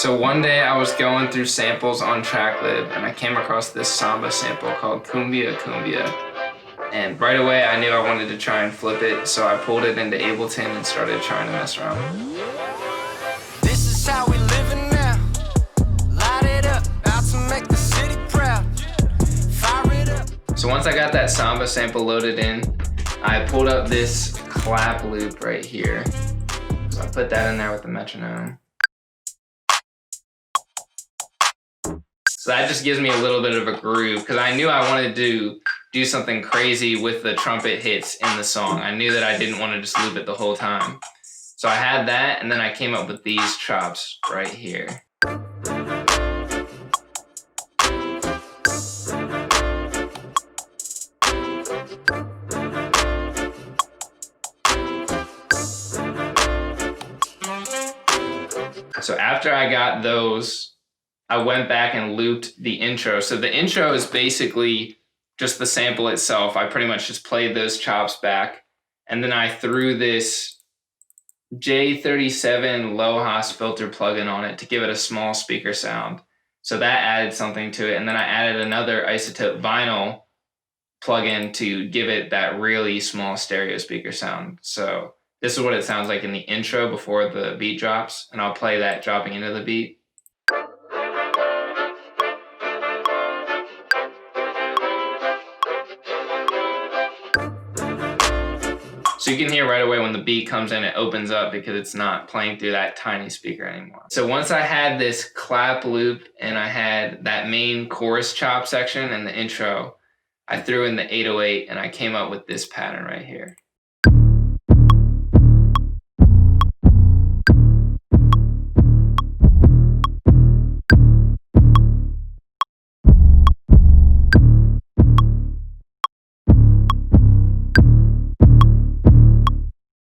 So one day I was going through samples on Tracklib and I came across this samba sample called Cumbia Cumbia. And right away I knew I wanted to try and flip it, so I pulled it into Ableton and started trying to mess around. This is how we living now. Light it up, about to make the city proud. Fire it up. So once I got that samba sample loaded in, I pulled up this clap loop right here. So I put that in there with the metronome. So that just gives me a little bit of a groove, because I knew I wanted to do something crazy with the trumpet hits in the song. I knew that I didn't want to just loop it the whole time. So I had that, and then I came up with these chops right here. So after I got those, I went back and looped the intro. So the intro is basically just the sample itself. I pretty much just played those chops back, and then I threw this J37 low-pass filter plugin on it to give it a small speaker sound. So that added something to it, and then I added another Isotope vinyl plugin to give it that really small stereo speaker sound. So this is what it sounds like in the intro before the beat drops, and I'll play that dropping into the beat. So you can hear right away when the beat comes in, it opens up because it's not playing through that tiny speaker anymore. So once I had this clap loop and I had that main chorus chop section and the intro, I threw in the 808 and I came up with this pattern right here.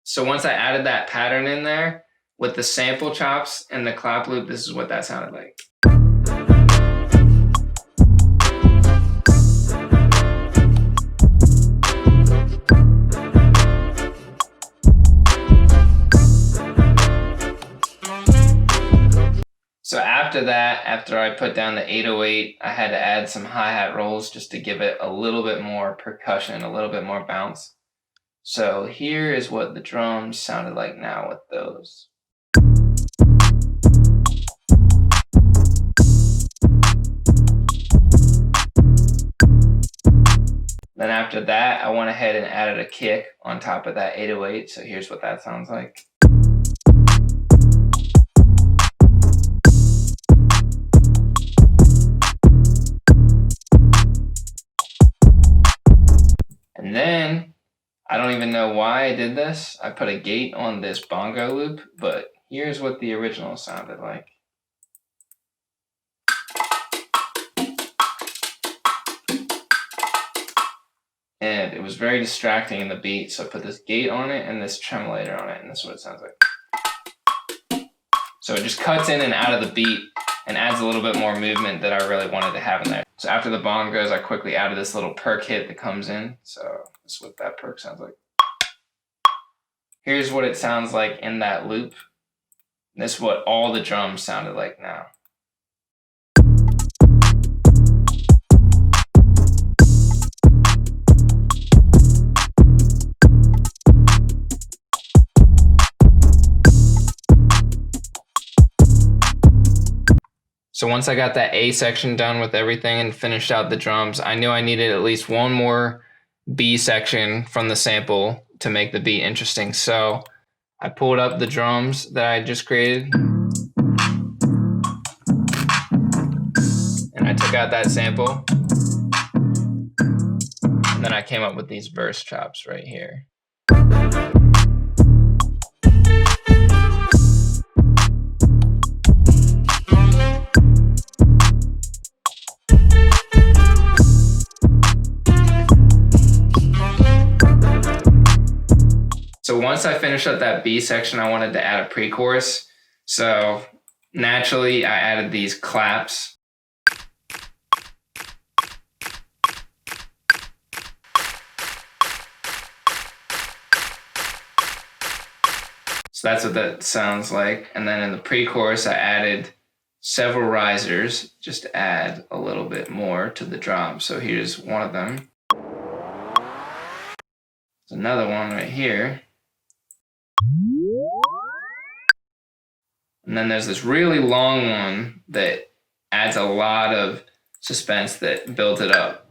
So once I added that pattern in there with the sample chops and the clap loop, this is what that sounded like. So after that, after I put down the 808, I had to add some hi-hat rolls just to give it a little bit more percussion, a little bit more bounce. So here is what the drums sounded like now with those. Then after that, I went ahead and added a kick on top of that 808. So here's what that sounds like. And then, I don't even know why I did this. I put a gate on this bongo loop, but here's what the original sounded like. And it was very distracting in the beat, so I put this gate on it and this tremolator on it, and this is what it sounds like. So it just cuts in and out of the beat and adds a little bit more movement that I really wanted to have in there. So after the bongos, I quickly added this little perk hit that comes in. So this is what that perk sounds like. Here's what it sounds like in that loop. This is what all the drums sounded like now. So once I got that A section done with everything and finished out the drums, I knew I needed at least one more B section from the sample to make the beat interesting. So I pulled up the drums that I just created, and I took out that sample, and then I came up with these verse chops right here. So once I finished up that B section, I wanted to add a pre-chorus. So naturally, I added these claps. So that's what that sounds like. And then in the pre-chorus, I added several risers just to add a little bit more to the drop. So here's one of them. There's another one right here. And then there's this really long one that adds a lot of suspense that builds it up.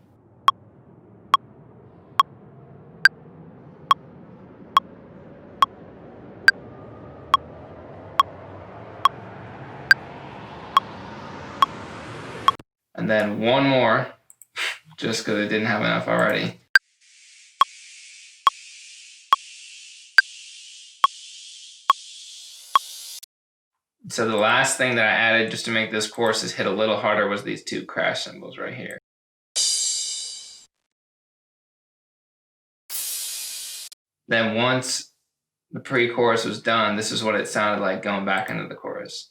And then one more, just because I didn't have enough already. So the last thing that I added just to make this chorus hit a little harder was these two crash cymbals right here. Then once the pre-chorus was done, this is what it sounded like going back into the chorus.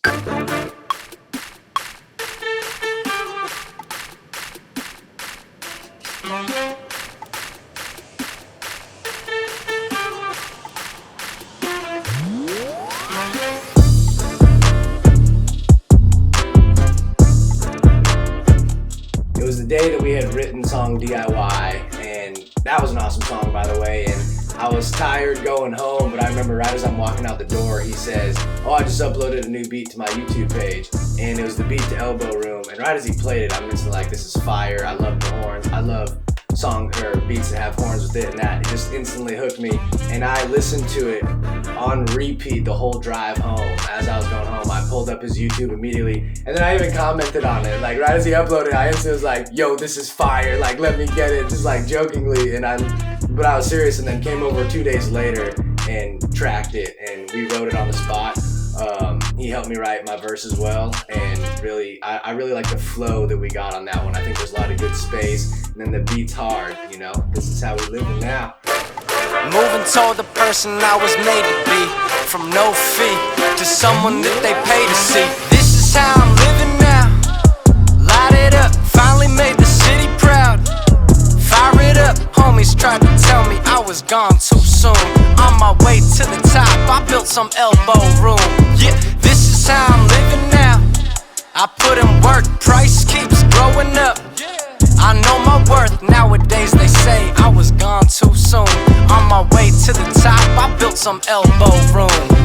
It was the day that we had written song DIY, and that was an awesome song, by the way. And I was tired going home, but I remember right as I'm walking out the door, he says, "Oh, I just uploaded a new beat to my YouTube page," and it was the beat to Elbow Room. And right as he played it, I'm instantly like, "This is fire! I love the horns. I love beats that have horns with it," and that it just instantly hooked me. And I listened to it on repeat the whole drive home. As I was going home, I pulled up his YouTube immediately, and then I even commented on it. Like right as he uploaded, I instantly was like, "Yo, this is fire! Like, let me get it," just like jokingly. But I was serious, and then came over 2 days later and tracked it, and we wrote it on the spot. He helped me write my verse as well, and really, I really like the flow that we got on that one. I think there's a lot of good space, and then the beat's hard, you know? This is how we live it now. Moving toward the person I was made to be. From no fee to someone that they pay to see. This is how I'm living now. Light it up, finally made the city proud. Fire it up, homies tried to tell me I was gone too soon. On my way to the top, I built some elbow room. Yeah, this is how I'm living now. I put in work, price keeps growing up. I know my worth, nowadays they say I was gone too soon. On my way to the top, I built some elbow room.